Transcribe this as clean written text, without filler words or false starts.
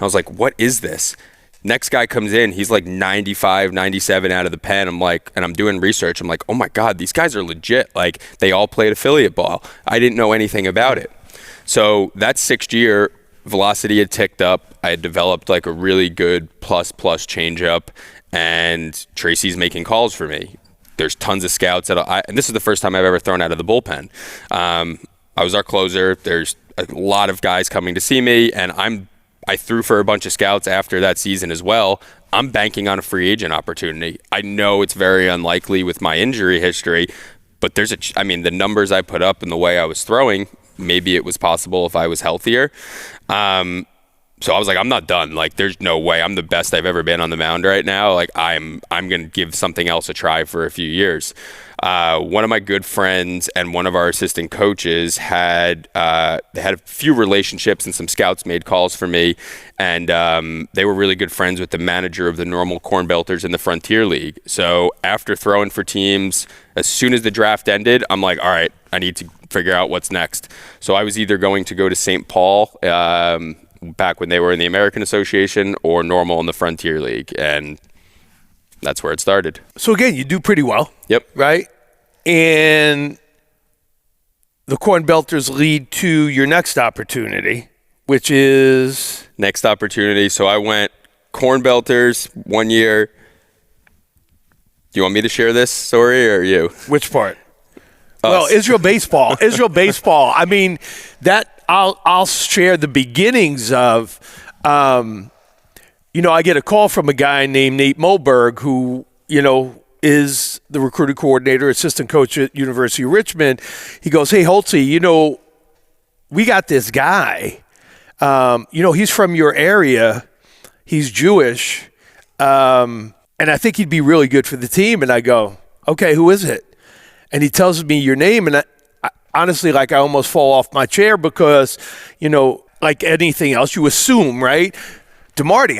I was like, what is this? Next guy comes in, he's like 95, 97 out of the pen. I'm like, and I'm doing research. I'm like, oh my God, these guys are legit. Like, they all played affiliate ball. I didn't know anything about it. So that 6th year, velocity had ticked up. I had developed like a really good plus changeup, and Tracy's making calls for me. There's tons of scouts and this is the first time I've ever thrown out of the bullpen. I was our closer. There's a lot of guys coming to see me, and I threw for a bunch of scouts after that season as well. I'm banking on a free agent opportunity. I know it's very unlikely with my injury history, but the numbers I put up and the way I was throwing, maybe it was possible if I was healthier. So I was like, I'm not done. Like, there's no way. I'm the best I've ever been on the mound right now. Like, I'm going to give something else a try for a few years. One of my good friends and one of our assistant coaches had a few relationships, and some scouts made calls for me, and they were really good friends with the manager of the normal Corn Belters in the Frontier League. So after throwing for teams, as soon as the draft ended, I'm like, all right, I need to figure out what's next. So I was either going to go to St. Paul, back when they were in the American Association, or normal in the Frontier League, and that's where it started. So again, you do pretty well. Yep. Right? And the Corn Belters lead to your next opportunity, which is? Next opportunity. So I went Corn Belters 1 year. Do you want me to share this story or you? Which part? Us. Well, Israel baseball. I mean, that I'll share the beginnings of. I get a call from a guy named Nate Moberg, who is the recruiting coordinator, assistant coach at University of Richmond. He goes, "Hey, Holtzy, we got this guy. He's from your area. He's Jewish, and I think he'd be really good for the team." And I go, "Okay, who is it?" And he tells me your name, and I honestly, I almost fall off my chair because, like anything else, you assume, right? De Marte,